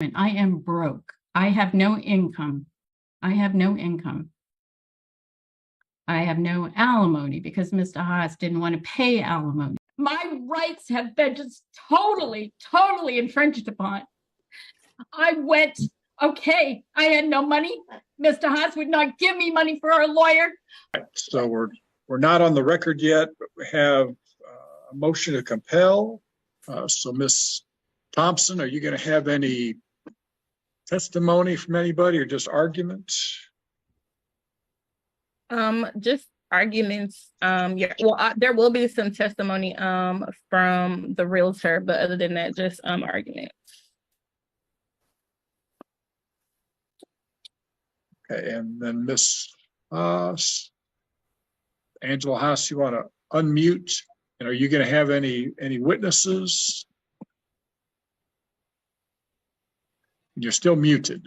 I am broke. I have no income. I have no income. I have no alimony because Mr. Haas didn't want to pay alimony. My rights have been just totally infringed upon. I went, okay, I had no money. Mr. Haas would not give me money for our lawyer. So we're not on the record yet, but we have a motion to compel. So Ms. Thompson, are you going to have any testimony from anybody or just arguments? Just arguments. Yeah, well, there will be some testimony from the realtor, but other than that, just arguments. Okay, and then Ms. Haas, Angela Haas, you want to unmute? And are you going to have any witnesses? You're still muted.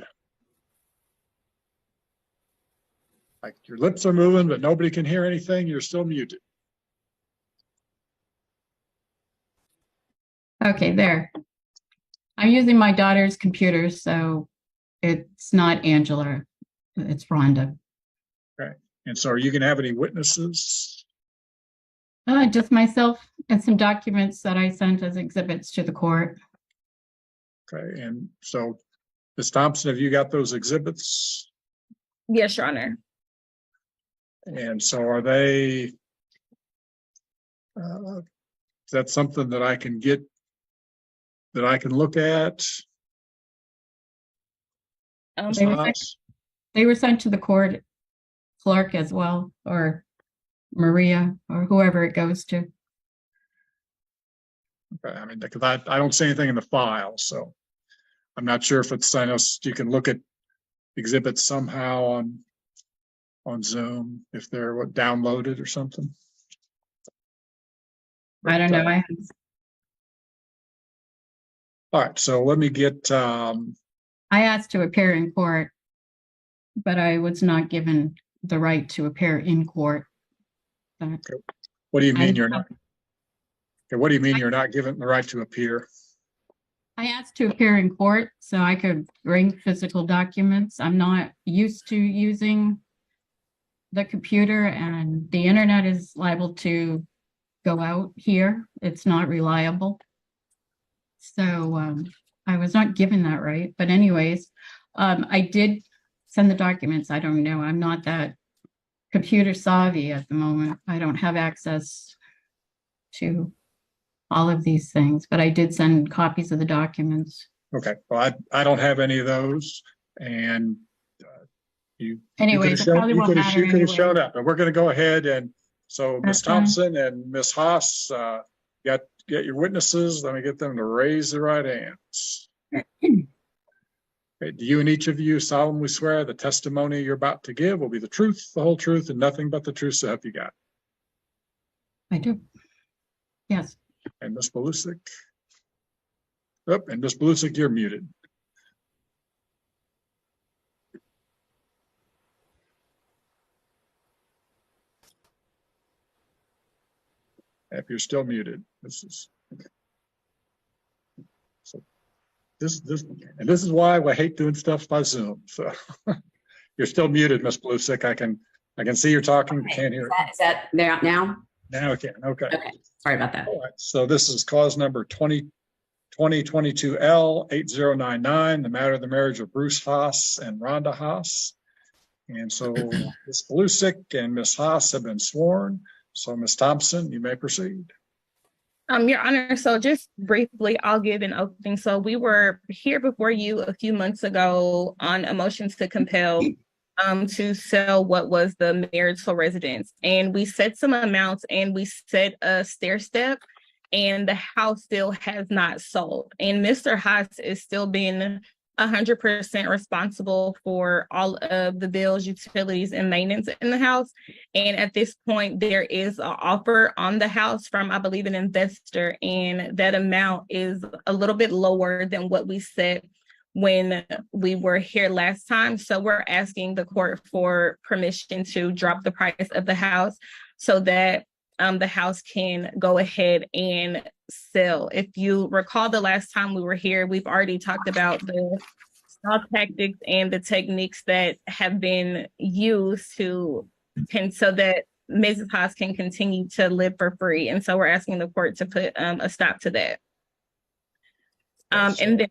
Like your lips are moving, but nobody can hear anything. You're still muted. Okay, there. I'm using my daughter's computer, so it's not Angela, it's Rhonda. Okay. And so are you going to have any witnesses? Just myself and some documents that I sent as exhibits to the court. Okay. And so, Ms. Thompson, have you got those exhibits? Yes, Your Honor. And so are they, is that something that I can get, that I can look at? They were sent to the court clerk as well, or Maria, or whoever it goes to. Okay, I mean, because I don't see anything in the file, so I'm not sure if it's, I know you can look at exhibits somehow on Zoom if they're downloaded or something. I don't know. All right, so let me get. I asked to appear in court, but I was not given the right to appear in court. Okay. What do you mean you're not? Okay, what do you mean you're not given the right to appear? I asked to appear in court so I could bring physical documents. I'm not used to using the computer, and the internet is liable to go out here. It's not reliable. So I was not given that right. But anyways, I did send the documents. I don't know. I'm not that computer savvy at the moment. I don't have access to all of these things, but I did send copies of the documents. Okay, well, I don't have any of those, and you could have shown up, but we're going to go ahead and so Ms. Thompson and Ms. Haas, get your witnesses. Let me get them to raise their right hands. Okay, do you and each of you solemnly swear the testimony you're about to give will be the truth, the whole truth, and nothing but the truth, so help you God? I do. Yes. And Ms. Belusic? Oh, and Ms. Belusic, you're muted. If you're still muted, this is okay. So this is why I hate doing stuff by Zoom. So you're still muted, Ms. Belusic. I can see you're talking, okay. But can't hear. Is that there now? Now I can. Okay. Okay. Sorry about that. All right. So this is cause number 2022L8099, the matter of the marriage of Bruce Haas and Rhonda Haas. And so Ms. Belusic and Ms. Haas have been sworn. So Ms. Thompson, you may proceed. Your Honor, so just briefly, I'll give an opening. So we were here before you a few months ago on a motion to compel to sell what was the marital residence. And we set some amounts and we set a stair step, and the house still has not sold. And Mr. Haas is still being 100% responsible for all of the bills, utilities, and maintenance in the house. And at this point, there is an offer on the house from, I believe, an investor, and that amount is a little bit lower than what we set when we were here last time. So we're asking the court for permission to drop the price of the house so that the house can go ahead and sell. If you recall the last time we were here, we've already talked about the stall tactics and the techniques that have been used so that Mrs. Haas can continue to live for free. And so we're asking the court to put a stop to that. And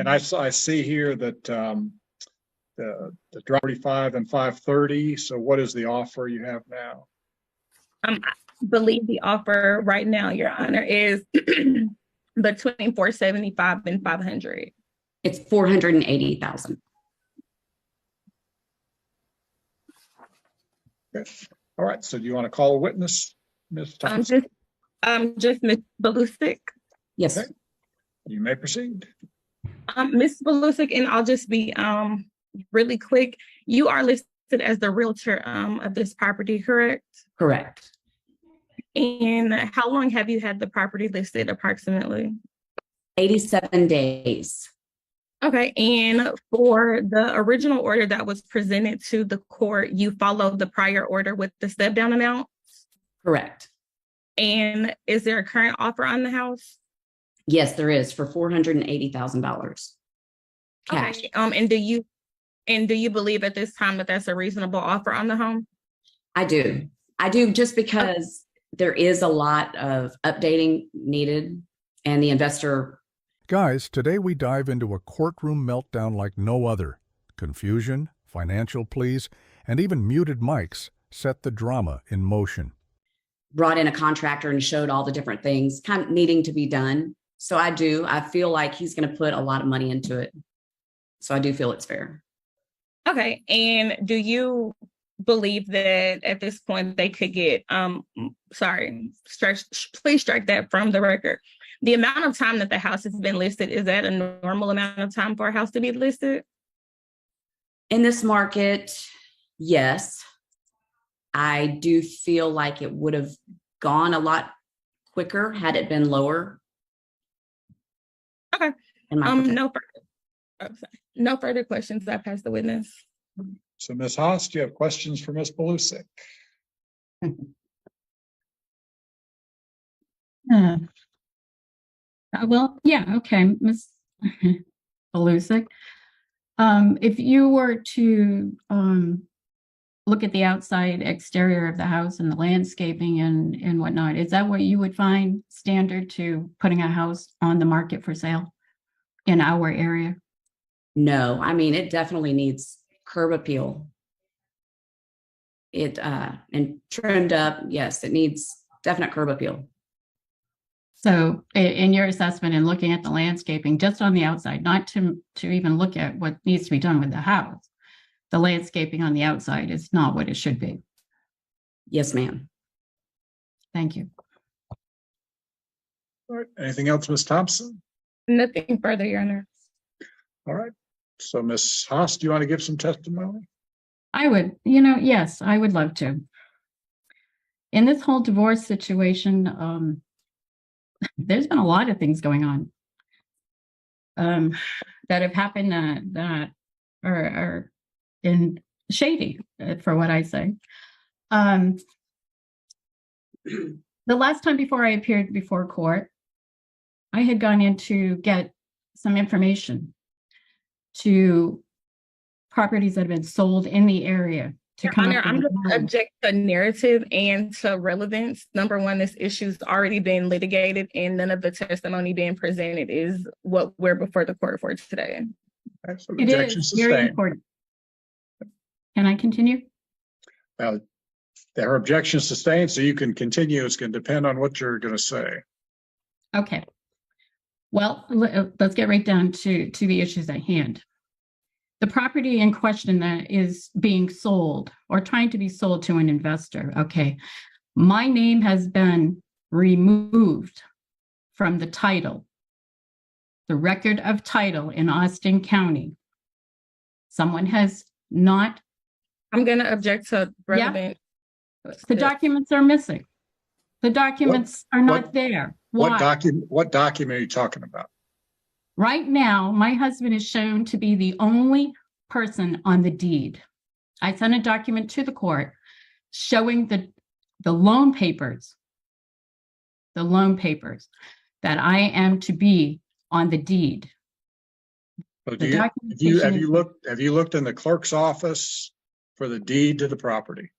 I see here that the drop 45 and 530. So what is the offer you have now? I believe the offer right now, Your Honor, is between 475 and 500. It's 480,000. Okay. All right. So do you want to call a witness, Ms. Thompson? Just Ms. Belusic. Yes. Okay. You may proceed. Ms. Belusic, and I'll just be really quick. You are listed as the realtor of this property, correct? Correct. And how long have you had the property listed approximately? 87 days. Okay, and for the original order that was presented to the court, you followed the prior order with the step down amount? Correct. And is there a current offer on the house? Yes, there is, for $480,000 cash. Okay, and do you believe at this time that that's a reasonable offer on the home? I do just because there is a lot of updating needed, and the investor. Guys, today we dive into a courtroom meltdown like no other. Confusion, financial pleas, and even muted mics set the drama in motion. Brought in a contractor and showed all the different things kind of needing to be done. So I feel like he's going to put a lot of money into it. So I do feel it's fair. Okay, and do you believe that at this point they could get, please strike that from the record. The amount of time that the house has been listed, is that a normal amount of time for a house to be listed? In this market, yes. I do feel like it would have gone a lot quicker had it been lower. Okay. No further questions. I pass the witness. So Ms. Haas, do you have questions for Ms. Belusic? Well, yeah, okay, Ms. Belusic. If you were to look at the outside exterior of the house and the landscaping and whatnot, is that what you would find standard to putting a house on the market for sale in our area? No, I mean, it definitely needs curb appeal. And trimmed up, yes, it needs definite curb appeal. So in your assessment and looking at the landscaping just on the outside, not to even look at what needs to be done with the house, the landscaping on the outside is not what it should be. Yes, ma'am. Thank you. All right. Anything else, Ms. Thompson? Nothing further, Your Honor. All right. So Ms. Haas, do you want to give some testimony? I would, yes, I would love to. In this whole divorce situation, there's been a lot of things going on that have happened that are in shady, for what I say. The last time before I appeared before court, I had gone in to get some information to properties that have been sold in the area. Your Honor, I'm going to object to narrative and to relevance. Number one, this issue's already been litigated and none of the testimony being presented is what we're before the court for today. Right, so It is very important. Can I continue? Well, there are objections sustained, so you can continue. It's going to depend on what you're going to say. Okay. Well, let's get right down to the issues at hand. The property in question that is being sold or trying to be sold to an investor. Okay. My name has been removed from the title, the record of title in Austin County. Someone has not. I'm going to object to relevant. Yeah. The documents are missing. The documents are not there. Why? What document are you talking about? Right now, my husband is shown to be the only person on the deed. I sent a document to the court showing the loan papers the loan papers, that I am to be on the deed. So The have documentation is- have you looked in the clerk's office for the deed to the property?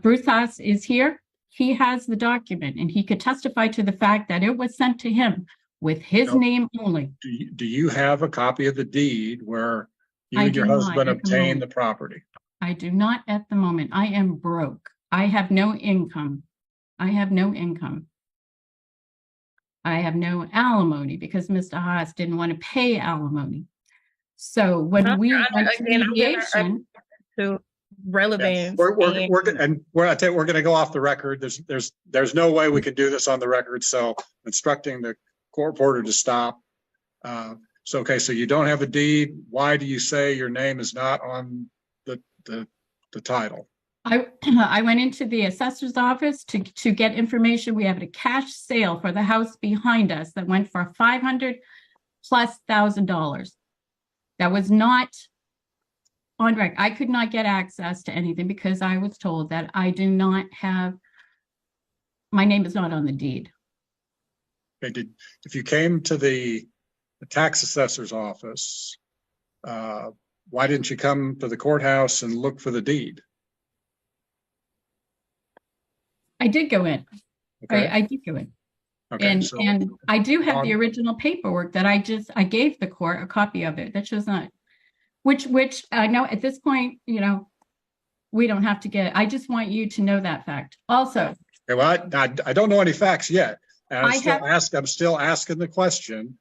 Bruce Haas is here. He has the document and he could testify to the fact that it was sent to him with his Nope. name only. Do you have a copy of the deed where you I and your do not husband at the obtained moment. the property? I do not at the moment. I am broke. I have no income. I have no income. I have no alimony because Mr. Haas didn't want to pay alimony. So when we Your Honor, went to again, I'm gonna mediation, To relevance. We're and- I tell you, we're going to go off the record. There's no way we can do this on the record. So instructing the court reporter to stop. So, okay, so you don't have a deed. Why do you say your name is not on the title? I went into the assessor's office to get information. We have a cash sale for the house behind us that went for $500,000+. That was not on record. I could not get access to anything because I was told that I do not have, my name is not on the deed. Okay, if you came to the tax assessor's office, why didn't you come to the courthouse and look for the deed? I did go in. Okay, I did go in. okay, And so and I do have the on- original paperwork that I gave the court a copy of it. That shows not, which I know at this point, we don't have to get, I just want you to know that fact. Also, okay, well, I don't know any facts yet. And I I'm still asking the question.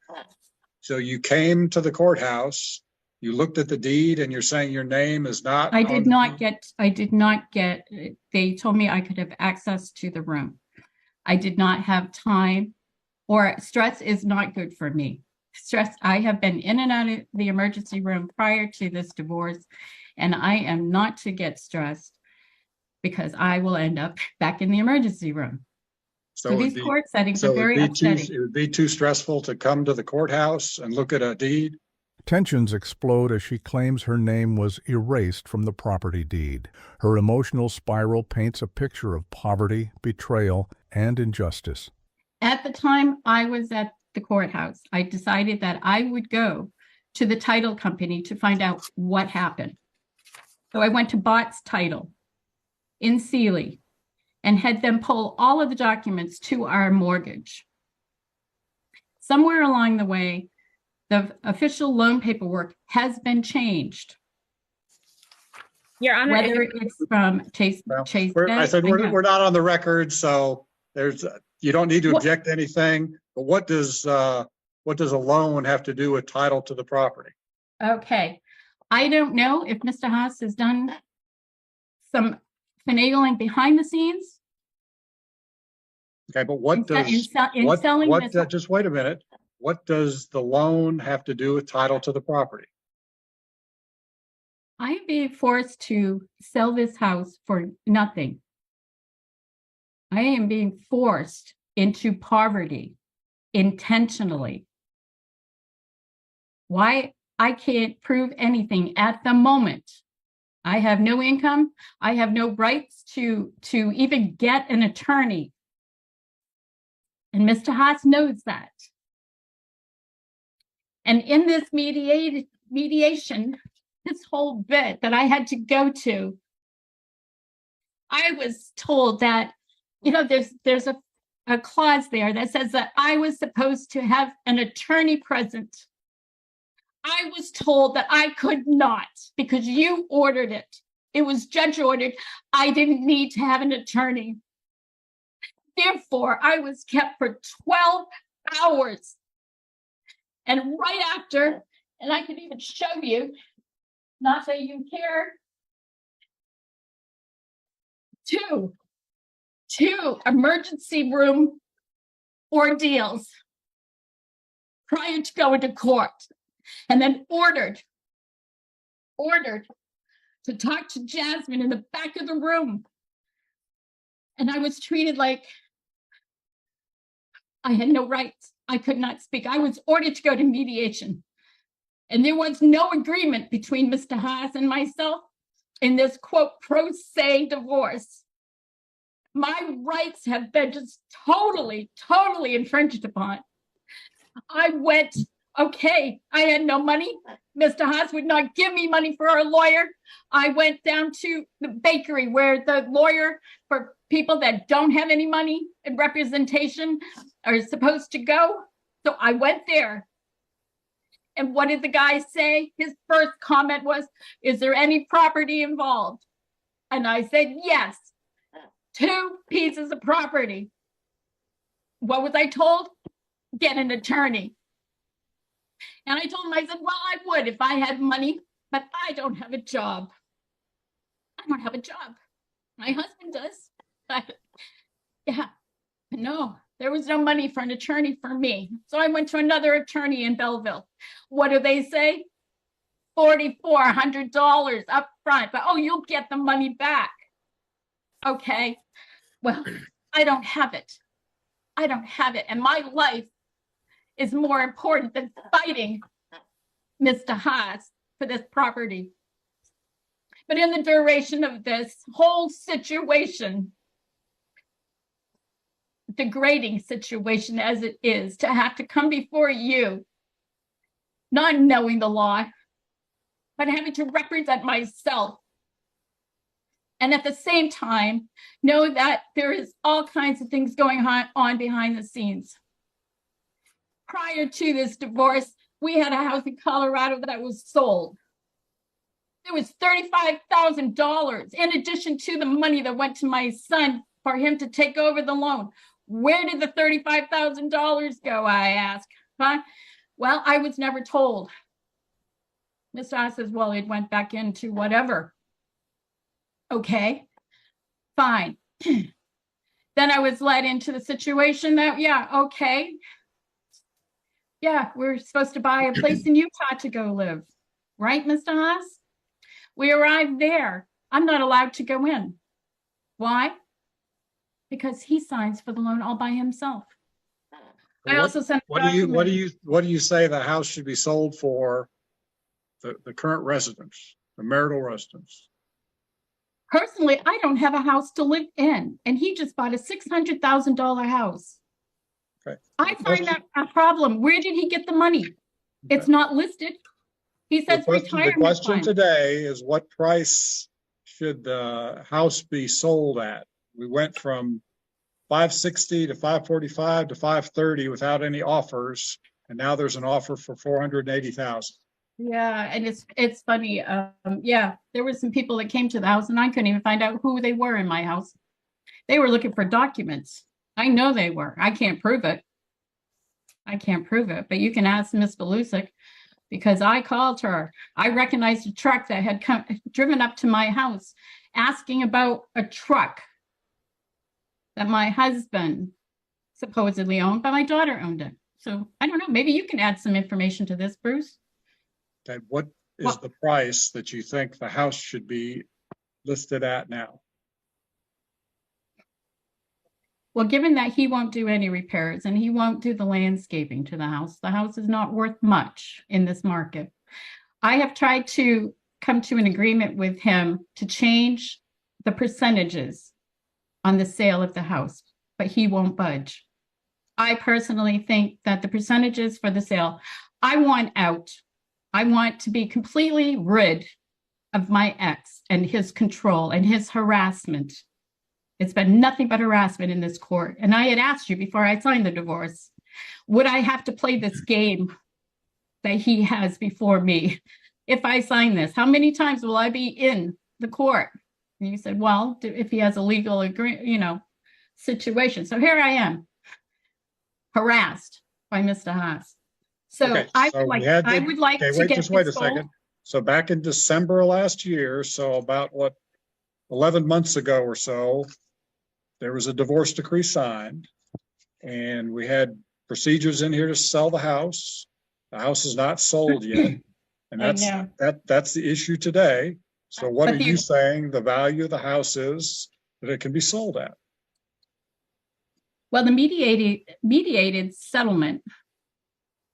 So you came to the courthouse, you looked at the deed and you're saying your name is not. I on did the not deed? get, they told me I could have access to the room. I did not have time, or stress is not good for me. Stress, I have been in and out of the emergency room prior to this divorce, and I am not to get stressed because I will end up back in the emergency room. So it would these be- court settings so are it would very be upsetting. it would be too stressful to come to the courthouse and look at a deed? Tensions explode as she claims her name was erased from the property deed. Her emotional spiral paints a picture of poverty, betrayal, and injustice. At the time I was at the courthouse, I decided that I would go to the title company to find out what happened. So I went to Bott's Title in Sealy and had them pull all of the documents to our mortgage. Somewhere along the way, the official loan paperwork has been changed, Your Honor, whether it's from Chase. Well, Chase I said, Bank, we're not on the record, so you don't need to What- object to anything. But what does a loan have to do with title to the property? Okay, I don't know if Mr. Haas has done some finagling behind the scenes. Okay, but what in does, selling what, this. just wait a minute. What does the loan have to do with title to the property? I am being forced to sell this house for nothing. I am being forced into poverty intentionally. Why? I can't prove anything at the moment. I have no income. I have no rights to even get an attorney. And Mr. Haas knows that. And in this mediation, this whole bit that I had to go to, I was told that, there's a clause there that says that I was supposed to have an attorney present. I was told that I could not because you ordered it. It was judge ordered. I didn't need to have an attorney. Therefore, I was kept for 12 hours. And right after, and I can even show you, not that you care, two emergency room ordeals prior to going to court, and then ordered to talk to Jasmine in the back of the room. And I was treated like I had no rights. I could not speak. I was ordered to go to mediation. And there was no agreement between Mr. Haas and myself in this, quote, pro se divorce. My rights have been just totally, totally infringed upon. I went, okay, I had no money. Mr. Haas would not give me money for a lawyer. I went down to the bakery where the lawyer for people that don't have any money and representation are supposed to go. So I went there. And what did the guy say? His first comment was, is there any property involved? And I said, yes, 2 pieces of property. What was I told? Get an attorney. And I told him, I said, well, I would if I had money, but I don't have a job. I don't have a job. My husband does. Yeah, no, there was no money for an attorney for me. So I went to another attorney in Belleville. What do they say? $4,400 up front, but oh, you'll get the money back. Okay, well, I don't have it. I don't have it. And my life is more important than fighting Mr. Haas for this property. But in the duration of this whole situation, degrading situation as it is, to have to come before you, not knowing the law, but having to represent myself. And at the same time, know that there is all kinds of things going on behind the scenes. Prior to this divorce, we had a house in Colorado that was sold. It was $35,000 in addition to the money that went to my son for him to take over the loan. Where did the $35,000 go, I asked. Huh? Well, I was never told. Mr. Haas says, well, it went back into whatever. Okay, fine. Then I was led into the situation that, yeah, okay. Yeah, we're supposed to buy a place in Utah to go live. Right, Mr. Haas? We arrived there. I'm not allowed to go in. Why? Because he signs for the loan all by himself. I also sent. What do you say the house should be sold for? The current residence, the marital residence. Personally, I don't have a house to live in, and he just bought a $600,000 house. Okay. I find that a problem. Where did he get the money? It's not listed. He says retirement. The question fund. today is, what price should the house be sold at? We went from 560 to 545 to 530 without any offers, and now there's an offer for 480,000. Yeah, and it's funny. Yeah, there were some people that came to the house, and I couldn't even find out who they were in my house. They were looking for documents. I know they were. I can't prove it. I can't prove it, but you can ask Miss Belusic, because I called her. I recognized a truck that had driven up to my house asking about a truck that my husband supposedly owned, but my daughter owned it. So I don't know. Maybe you can add some information to this, Bruce. Okay, what is the price that you think the house should be listed at now? Well, given that he won't do any repairs and he won't do the landscaping to the house is not worth much in this market. I have tried to come to an agreement with him to change the percentages on the sale of the house, but he won't budge. I personally think that the percentages for the sale, I want out. I want to be completely rid of my ex and his control and his harassment. It's been nothing but harassment in this court. And I had asked you before I signed the divorce, would I have to play this game that he has before me if I sign this? How many times will I be in the court? And you said, well, if he has a legal situation. So here I am, harassed by Mr. Haas. So Okay, I so would like to wait, get just wait a this sold. second. So back in December last year, so about 11 months ago or so, there was a divorce decree signed, and we had procedures in here to sell the house. The house is not sold yet, and that's the issue today. So what are you saying the value of the house is that it can be sold at? Well, the mediated settlement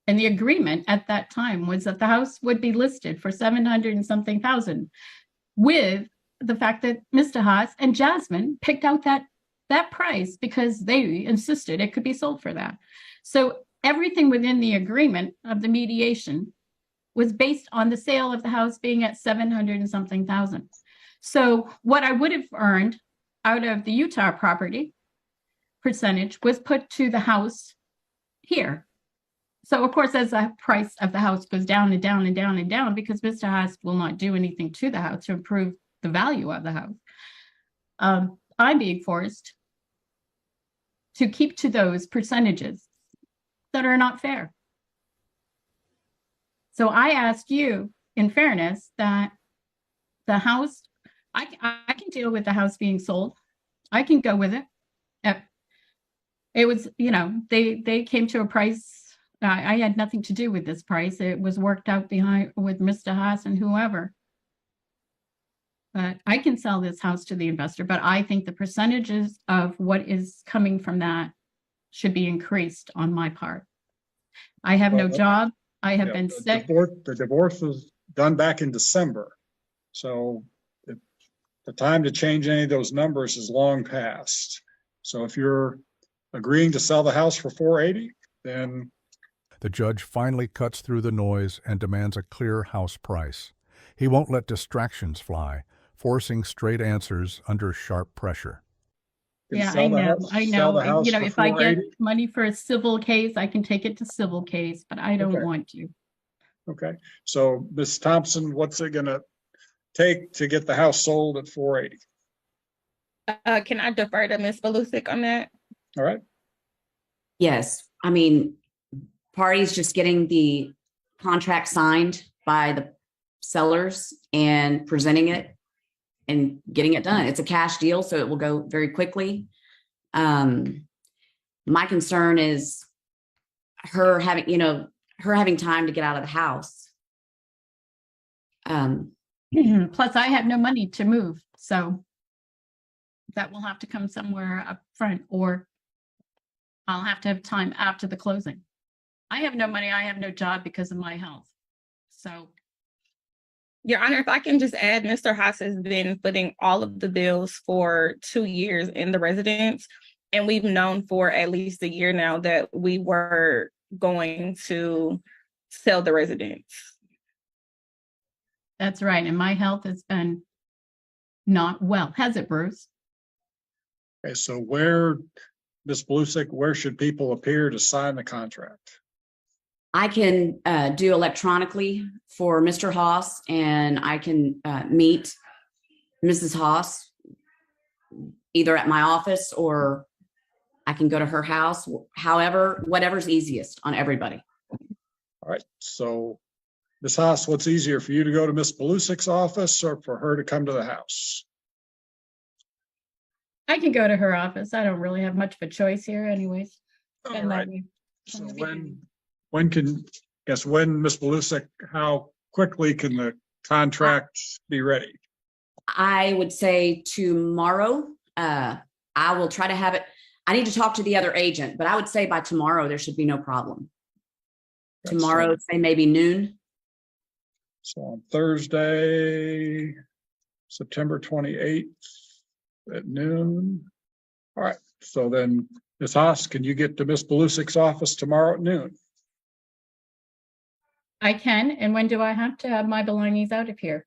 and the agreement at that time was that the house would be listed for 700 and something thousand, with the fact that Mr. Haas and Jasmine picked out that that price because they insisted it could be sold for that. So everything within the agreement of the mediation was based on the sale of the house being at 700 and something thousand. So what I would have earned out of the Utah property percentage was put to the house here. So of course, as the price of the house goes down and down and down and down, because Mr. Haas will not do anything to the house to improve the value of the house, I'm being forced to keep to those percentages that are not fair. So I asked you, in fairness, that the house, I can deal with the house being sold. I can go with it. It was, they came to a price. I had nothing to do with this price. It was worked out behind with Mr. Haas and whoever. But I can sell this house to the investor, but I think the percentages of what is coming from that should be increased on my part. I have no job. I have been sick. The divorce was done back in December. So the time to change any of those numbers is long past. So if you're agreeing to sell the house for 480, then The judge finally cuts through the noise and demands a clear house price. He won't let distractions fly, forcing straight answers under sharp pressure. Yeah, I know. If I get money for a civil case, I can take it to civil case, but I don't want to. Okay, so Ms. Thompson, what's it gonna take to get the house sold at 480? Can I defer to Ms. Belusic on that? All right, Yes, I mean, parties just getting the contract signed by the sellers and presenting it and getting it done. It's a cash deal, so it will go very quickly. My concern is her having time to get out of the house. Plus, I have no money to move, so that will have to come somewhere up front, or I'll have to have time after the closing. I have no money. I have no job because of my health. So, Your Honor, if I can just add, Mr. Haas has been footing all of the bills for 2 years in the residence, and we've known for at least a year now that we were going to sell the residence. that's right. And my health has been not well. Has it, Bruce? okay, so Ms. Belusic, where should people appear to sign the contract? I can do electronically for Mr. Haas, and I can meet Mrs. Haas either at my office or I can go to her house. However, whatever's easiest on everybody. All right, so Ms. Haas, what's easier for you to go to Ms. Belusic's office or for her to come to the house? I can go to her office. I don't really have much of a choice here anyways. All And that right, way- so when Ms. Belusic, how quickly can the contract be ready? I would say tomorrow. I will try to have it. I need to talk to the other agent, but I would say by tomorrow there should be no problem. Okay, Tomorrow, say maybe noon. So on Thursday, September 28th at noon. All right, so then Ms. Haas, can you get to Ms. Belusic's office tomorrow at noon? I can. And when do I have to have my belongings out of here?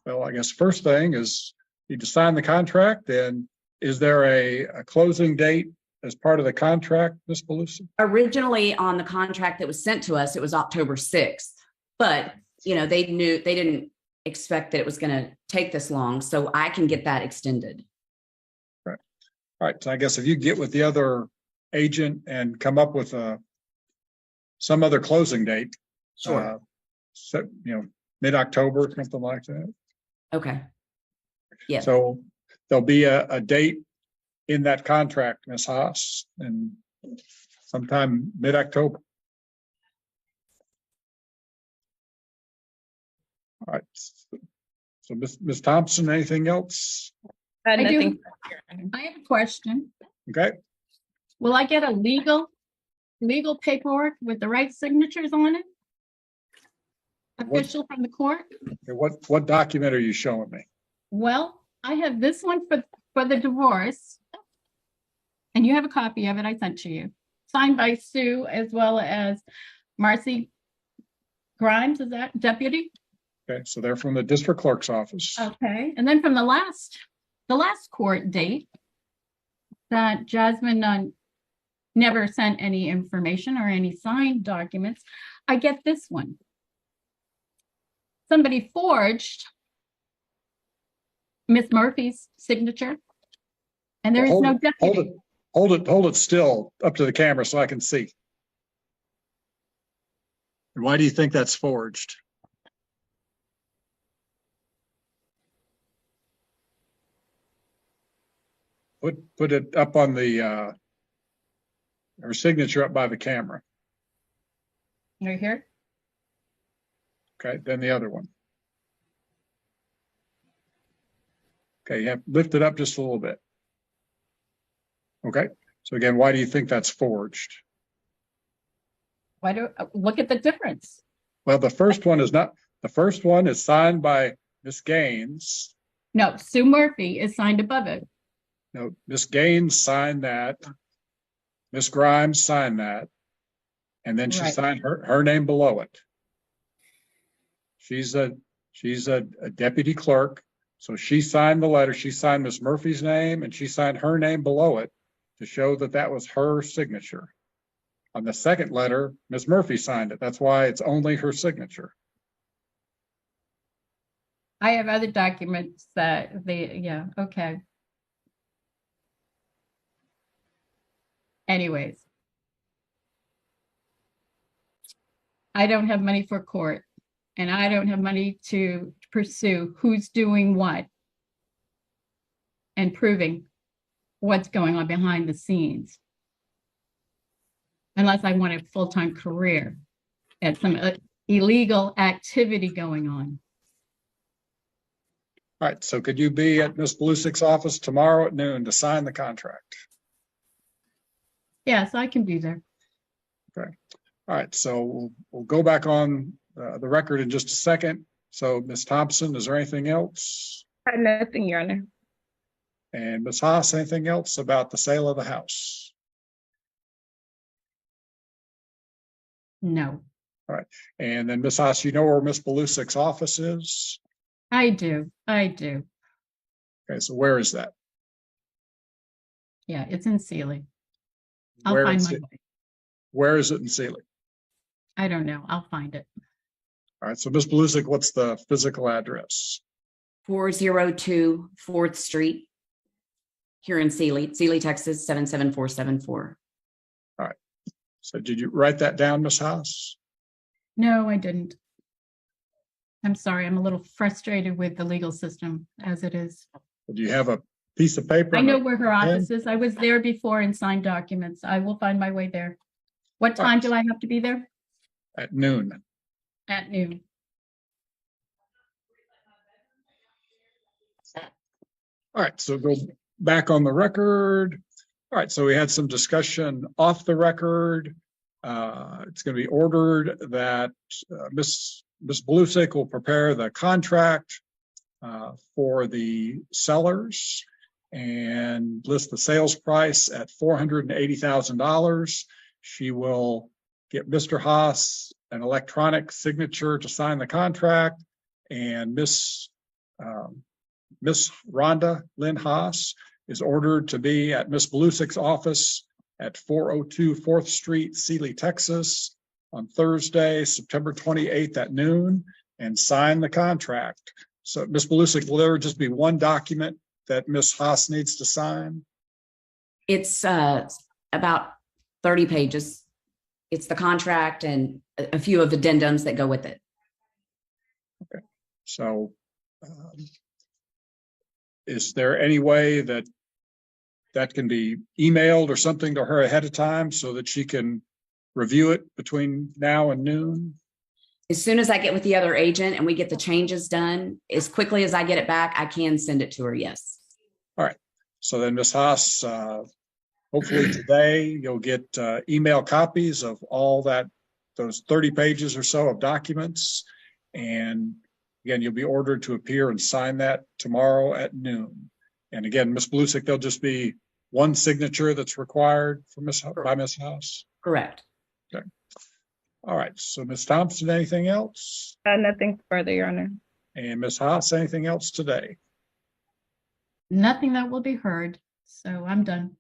Well, I guess first thing is you need to sign the contract, and is there a closing date as part of the contract, Ms. Belusic? Originally on the contract that was sent to us, it was October 6th, but they didn't expect that it was going to take this long. So I can get that extended. All right, so I guess if you get with the other agent and come up with some other closing date. Sure. Mid-October, something like that. Okay. Yeah. So there'll be a date in that contract, Ms. Haas, and sometime mid-October. All right. So Ms. Thompson, anything else? Nothing. I have a question. Okay. Will I get a legal paperwork with the right signatures on it? Official from the court? Okay, what document are you showing me? Well, I have this one for the divorce. and you have a copy of it, I sent to you, signed by Sue as well as Marcy Grimes, is that deputy? Okay, so they're from the district clerk's office. Okay, and then from the last court date, that Jasmine never sent any information or any signed documents, I get this one. Somebody forged Miss Murphy's signature, and there is Hold no it, deputy. hold it still up to the camera so I can see. And why do you think that's forged? Put it up on the her signature up by the camera. Right here. Okay, then the other one. Okay, you have lift it up just a little bit. Okay, so again, why do you think that's forged? Why do look at the difference? Well, the first one is not. The first one is signed by Miss Gaines. No, Sue Murphy is signed above it. No, Miss Gaines signed that. Miss Grimes signed that. And then she Right. signed her name below it. She's a deputy clerk. So she signed the letter. She signed Miss Murphy's name and she signed her name below it to show that that was her signature. On the second letter, Miss Murphy signed it. That's why it's only her signature. I have other documents that yeah, okay. Anyways. I don't have money for court, and I don't have money to pursue who's doing what and proving what's going on behind the scenes. Unless I want a full-time career at some illegal activity going on. All right, so could you be at Miss Blusick's office tomorrow at noon to sign the contract? Yes, I can be there. Okay. All right, so we'll go back on the record in just a second. So Ms. Thompson, is there anything else? Nothing, Your Honor. And Ms. Haas, anything else about the sale of the house? No, And then Ms. Haas, you know where Ms. Blusick's office is? I do. Okay, so where is that? Yeah, it's in Sealy. I'll Where find is my it? way. Where is it in Sealy? I don't know. I'll find it. All right, so Ms. Blusick, what's the physical address? 402 4th Street here in Sealy, Texas, 77474. So did you write that down, Ms. Haas? No, I didn't. I'm sorry. I'm a little frustrated with the legal system as it is. Do you have a piece of paper? I know where her office is. I was there before and signed documents. I will find my way there. What time do I have to be there? At noon. At noon. All right, so go back on the record. All right, so we had some discussion off the record. It's going to be ordered that Ms. Blusick will prepare the contract for the sellers and list the sales price at $480,000. She will get Mr. Haas an electronic signature to sign the contract, and Miss Rhonda Lynn Haas is ordered to be at Miss Blusick's office at 402 4th Street, Sealy, Texas, on Thursday, September 28th at noon, and sign the contract. So Miss Blusick, will there just be one document that Miss Haas needs to sign? It's about 30 pages. It's the contract and a few of the addendums that go with it. Okay, so is there any way that can be emailed or something to her ahead of time so that she can review it between now and noon? As soon as I get with the other agent and we get the changes done, as quickly as I get it back, I can send it to her, yes. All right, so then Ms. Haas, hopefully today you'll get email copies of all those 30 pages or so of documents. And again, you'll be ordered to appear and sign that tomorrow at noon. And again, Ms. Blusick, there'll just be one signature that's required for by Ms. House? Correct. All right, so Ms. Thompson, anything else? Nothing further, Your Honor. And Ms. Haas, anything else today? Nothing that will be heard, so I'm done.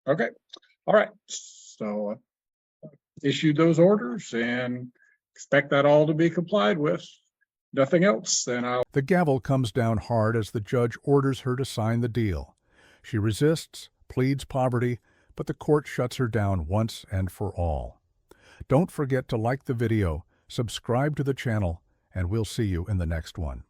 Okay, all right, so issue those orders and expect that all to be complied with. Nothing else, then I'll. The gavel comes down hard as the judge orders her to sign the deal. She resists, pleads poverty, but the court shuts her down once and for all. Don't forget to like the video, subscribe to the channel, and we'll see you in the next one.